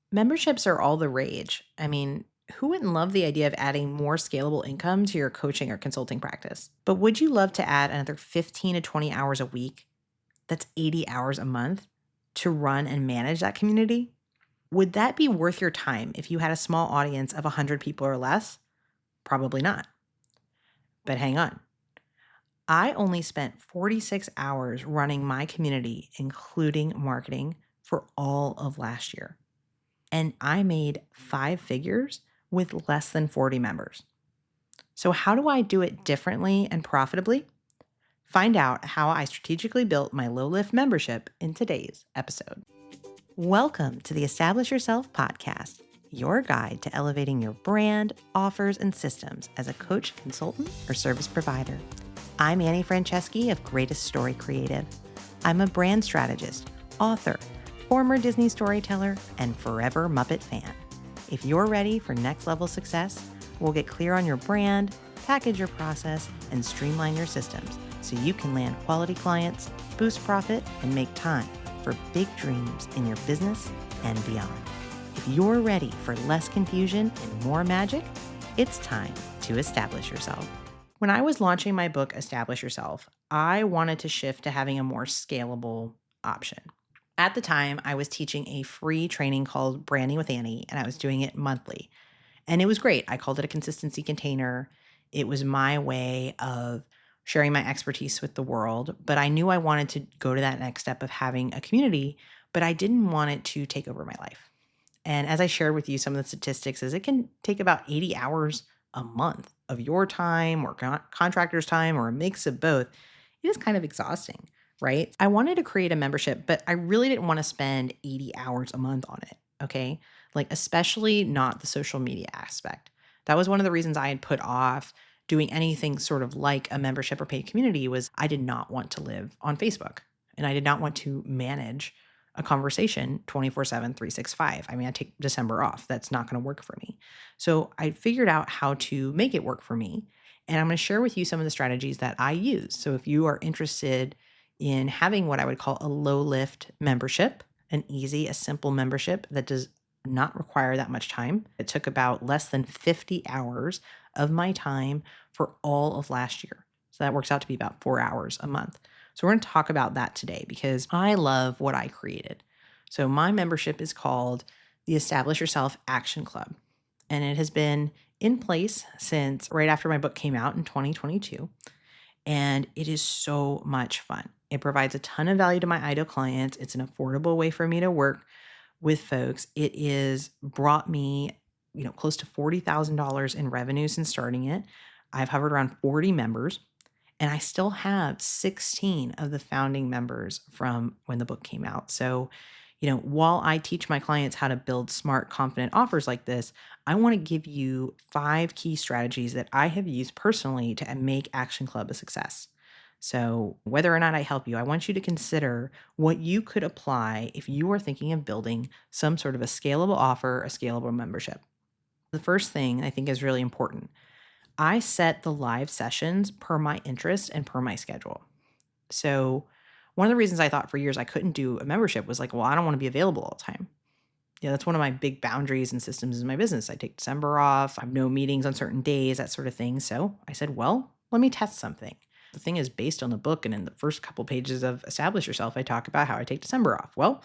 Memberships are all the rage. I mean, who wouldn't love the idea of adding more scalable income to your coaching or consulting practice? But would you love to add another 15 to 20 hours a week? That's 80 hours a month to run and manage that community? Would that be worth your time if you had a small audience of 100 people or less? Probably not. But hang on. I only spent 46 hours running my community, including marketing, for all of last year. And I made 5 figures with less than 40 members. So, how do I do it differently and profitably? Find out how I strategically built my low lift membership in today's episode. Welcome to the Establish Yourself podcast, your guide to elevating your brand, offers, and systems as a coach, consultant, or service provider. I'm Annie Franceschi of Greatest Story Creative. I'm a brand strategist, author, former Disney storyteller, and forever Muppet fan. If you're ready for next level success, we'll get clear on your brand, package your process, and streamline your systems so you can land quality clients, boost profit, and make time for big dreams in your business and beyond. If you're ready for less confusion and more magic, it's time to establish yourself. When I was launching my book, Establish Yourself, I wanted to shift to having a more scalable option. At the time, I was teaching a free training called Branding with Annie, and I was doing it monthly. And it was great. I called it a consistency container. It was my way of sharing my expertise with the world, but I knew I wanted to go to that next step of having a community, but I didn't want it to take over my life. And as I shared with you, some of the statistics is it can take about 80 hours a month of your time or contractor's time or a mix of both. It is kind of exhausting, right? I wanted to create a membership, but I really didn't want to spend 80 hours a month on it. Okay. Like, especially not the social media aspect. That was one of the reasons I had put off doing anything sort of like a membership or paid community was I did not want to live on Facebook and I did not want to manage a conversation 24/7, 365. I mean, I take December off. That's not going to work for me. So I figured out how to make it work for me. And I'm going to share with you some of the strategies that I use. So if you are interested in having what I would call a low lift membership, an easy, a simple membership that does not require that much time. It took about less than 50 hours of my time for all of last year. So that works out to be about 4 hours a month. So we're going to talk about that today because I love what I created. So my membership is called the Establish Yourself Action Club. And it has been in place since right after my book came out in 2022. And it is so much fun. It provides a ton of value to my ideal clients. It's an affordable way for me to work with folks. It is brought me, close to $40,000 in revenue since starting it. I've hovered around 40 members, and I still have 16 of the founding members from when the book came out. So, while I teach my clients how to build smart, confident offers like this, I want to give you 5 key strategies that I have used personally to make Action Club a success. So, whether or not I help you, I want you to consider what you could apply if you are thinking of building some sort of a scalable offer, a scalable membership. The first thing I think is really important. I set the live sessions per my interest and per my schedule. So, one of the reasons I thought for years I couldn't do a membership was like, well, I don't want to be available all the time. Yeah, that's one of my big boundaries and systems in my business. I take December off. I have no meetings on certain days, that sort of thing. So I said, well, let me test something. The thing is based on the book. And in the first couple pages of Establish Yourself, I talk about how I take December off. Well,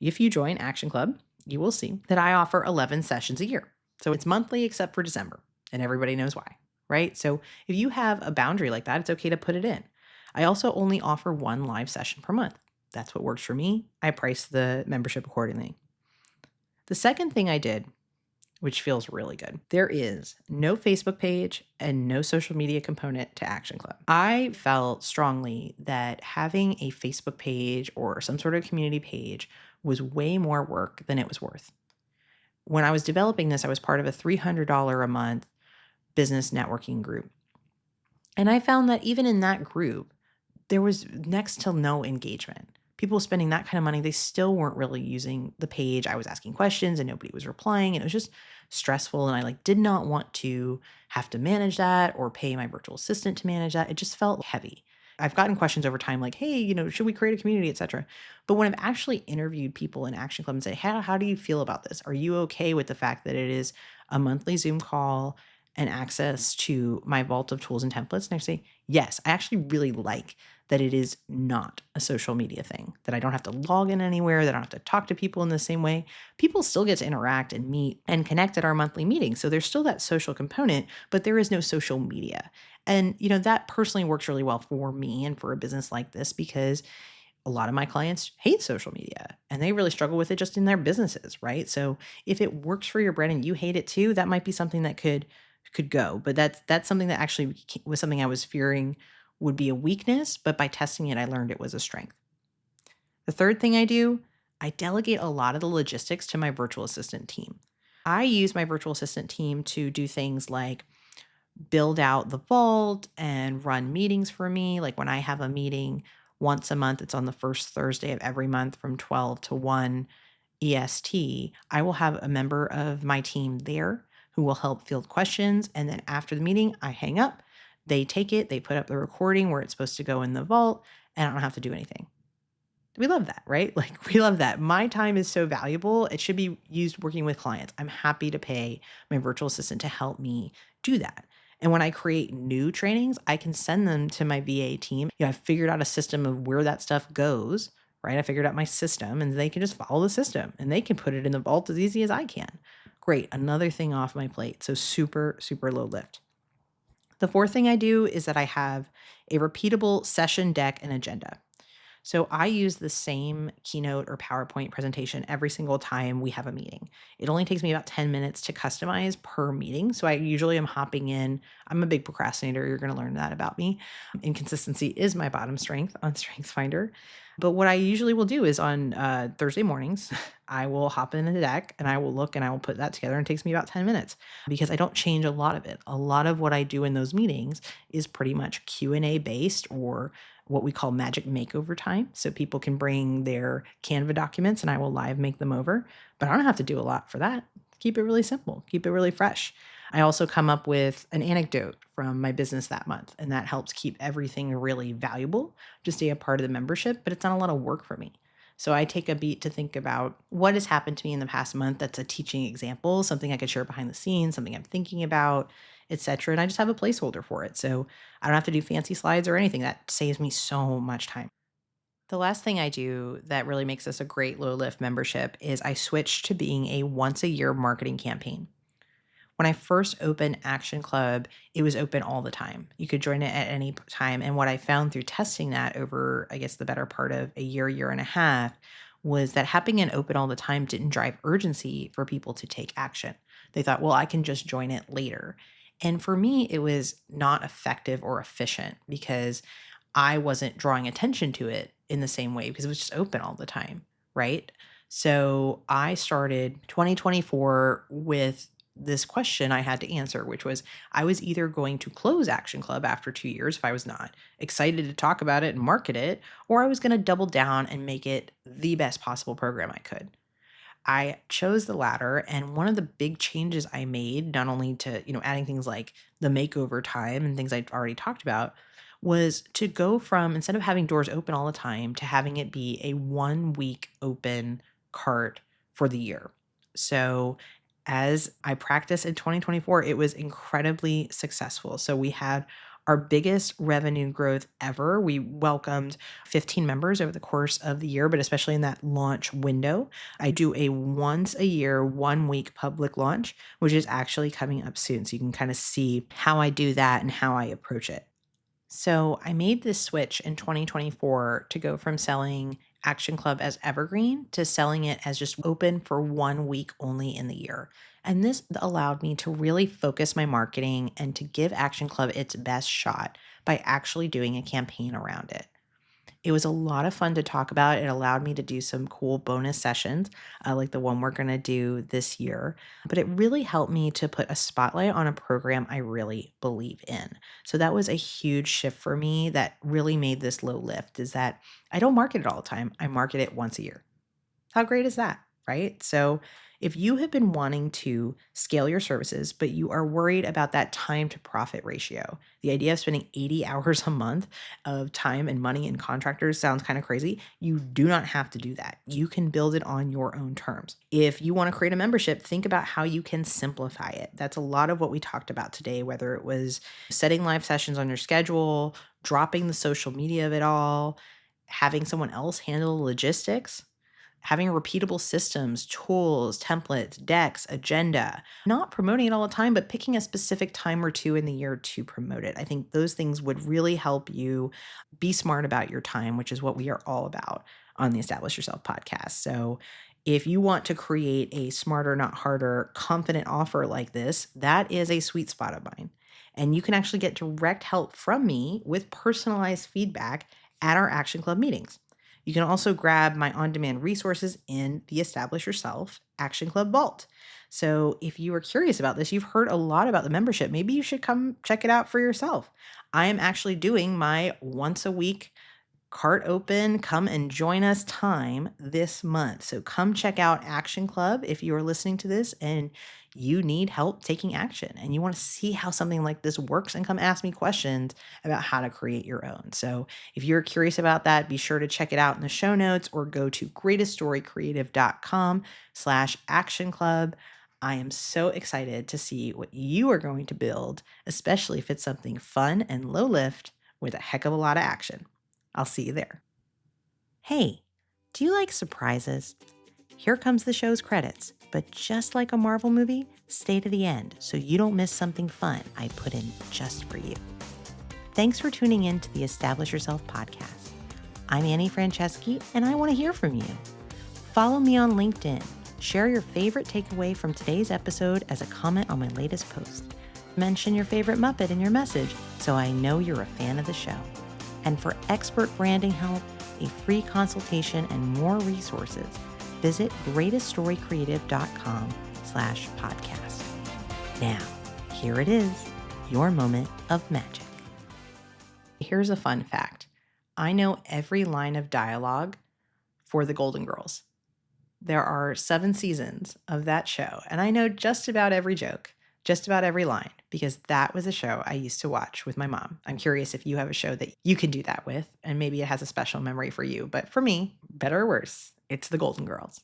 if you join Action Club, you will see that I offer 11 sessions a year. So it's monthly except for December. And everybody knows why, right? So if you have a boundary like that, it's okay to put it in. I also only offer 1 live session per month. That's what works for me. I price the membership accordingly. The second thing I did, which feels really good, there is no Facebook page and no social media component to Action Club. I felt strongly that having a Facebook page or some sort of community page was way more work than it was worth. When I was developing this, I was part of a $300 a month business networking group. And I found that even in that group, there was next to no engagement. People spending that kind of money, they still weren't really using the page. I was asking questions and nobody was replying, and it was just stressful. And I did not want to have to manage that or pay my virtual assistant to manage that. It just felt heavy. I've gotten questions over time like, hey, should we create a community, etc. But when I've actually interviewed people in Action Club and say, how do you feel about this? Are you okay with the fact that it is a monthly Zoom call and access to my vault of tools and templates? And I say, yes, I actually really like that it is not a social media thing, that I don't have to log in anywhere, that I don't have to talk to people in the same way. People still get to interact and meet and connect at our monthly meetings. So there's still that social component, but there is no social media. And, that personally works really well for me and for a business like this because a lot of my clients hate social media and they really struggle with it just in their businesses, right? So if it works for your brand and you hate it too, that might be something that could go. But that's something that actually was something I was fearing would be a weakness, but by testing it, I learned it was a strength. The third thing I do, I delegate a lot of the logistics to my virtual assistant team. I use my virtual assistant team to do things like build out the vault and run meetings for me. Like when I have a meeting once a month, it's on the first Thursday of every month from 12 to 1 EST. I will have a member of my team there who will help field questions. And then after the meeting, I hang up. They take it, they put up the recording where it's supposed to go in the vault, and I don't have to do anything. We love that, right? Like, we love that. My time is so valuable. It should be used working with clients. I'm happy to pay my virtual assistant to help me do that. And when I create new trainings, I can send them to my VA team. I've figured out a system of where that stuff goes, right? I figured out my system and they can just follow the system and they can put it in the vault as easy as I can. Great. Another thing off my plate. So super, super low lift. The fourth thing I do is that I have a repeatable session deck and agenda. So I use the same keynote or PowerPoint presentation every single time we have a meeting. It only takes me about 10 minutes to customize per meeting. So I usually am hopping in. I'm a big procrastinator. You're going to learn that about me. Inconsistency is my bottom strength on StrengthsFinder. But what I usually will do is on Thursday mornings, I will hop in the deck and I will look and I will put that together. And it takes me about 10 minutes because I don't change a lot of it. A lot of what I do in those meetings is pretty much Q&A based or what we call magic makeover time. So people can bring their Canva documents and I will live make them over. But I don't have to do a lot for that. Keep it really simple, keep it really fresh. I also come up with an anecdote from my business that month, and that helps keep everything really valuable to stay a part of the membership, but it's not a lot of work for me. So I take a beat to think about what has happened to me in the past month that's a teaching example, something I could share behind the scenes, something I'm thinking about, etc. And I just have a placeholder for it. So I don't have to do fancy slides or anything. That saves me so much time. The last thing I do that really makes this a great low lift membership is I switch to being a once a year marketing campaign. When I first opened Action Club, it was open all the time. You could join it at any time. And what I found through testing that over, I guess, the better part of a year and a half, was that having it open all the time didn't drive urgency for people to take action. They thought, well, I can just join it later. And for me, it was not effective or efficient because I wasn't drawing attention to it in the same way because it was just open all the time, right? So I started 2024 with this question I had to answer, which was I was either going to close Action Club after 2 years if I was not excited to talk about it and market it, or I was going to double down and make it the best possible program I could. I chose the latter. And one of the big changes I made, not only to, adding things like the makeover time and things I'd already talked about, was to go from instead of having doors open all the time to having it be a 1 week open cart for the year. So as I practiced in 2024, it was incredibly successful. So we had our biggest revenue growth ever. We welcomed 15 members over the course of the year, but especially in that launch window. I do a once a year, 1 week public launch, which is actually coming up soon. So you can kind of see how I do that and how I approach it. So I made this switch in 2024 to go from selling Action Club as evergreen to selling it as just open for 1 week only in the year. And this allowed me to really focus my marketing and to give Action Club its best shot by actually doing a campaign around it. It was a lot of fun to talk about. It allowed me to do some cool bonus sessions, like the one we're going to do this year. But it really helped me to put a spotlight on a program I really believe in. So that was a huge shift for me that really made this low lift is that I don't market it all the time. I market it once a year. How great is that? Right. So If you have been wanting to scale your services, but you are worried about that time to profit ratio, the idea of spending 80 hours a month of time and money and contractors sounds kind of crazy. You do not have to do that. You can build it on your own terms. If you want to create a membership, think about how you can simplify it. That's a lot of what we talked about today, whether it was setting live sessions on your schedule, dropping the social media of it all, having someone else handle the logistics, having repeatable systems, tools, templates, decks, agenda, not promoting it all the time, but picking a specific time or two in the year to promote it. I think those things would really help you be smart about your time, which is what we are all about on the Establish Yourself podcast. So if you want to create a smarter, not harder, confident offer like this, that is a sweet spot of mine. And you can actually get direct help from me with personalized feedback at our Action Club meetings. You can also grab my on-demand resources in the Establish Yourself Action Club Vault. So if you are curious about this, you've heard a lot about the membership. Maybe you should come check it out for yourself. I am actually doing my once a week cart open, come and join us time this month. So come check out Action Club if you are listening to this and you need help taking action and you want to see how something like this works, and come ask me questions about how to create your own. So if you're curious about that, be sure to check it out in the show notes or go to greateststorycreative.com/action club. I am so excited to see what you are going to build, especially if it's something fun and low lift with a heck of a lot of action. I'll see you there. Hey, do you like surprises? Here comes the show's credits, but just like a Marvel movie, stay to the end so you don't miss something fun I put in just for you. Thanks for tuning in to the Establish Yourself podcast. I'm Annie Franceschi, and I want to hear from you. Follow me on LinkedIn. Share your favorite takeaway from today's episode as a comment on my latest post. Mention your favorite Muppet in your message so I know you're a fan of the show. And for expert branding help, a free consultation, and more resources, visit greateststorycreative.com/podcast. Now, here it is, your moment of magic. Here's a fun fact. I know every line of dialogue for The Golden Girls. There are 7 seasons of that show, and I know just about every joke, just about every line, because that was a show I used to watch with my mom. I'm curious if you have a show that you can do that with, and maybe it has a special memory for you. But for me, better or worse, it's The Golden Girls.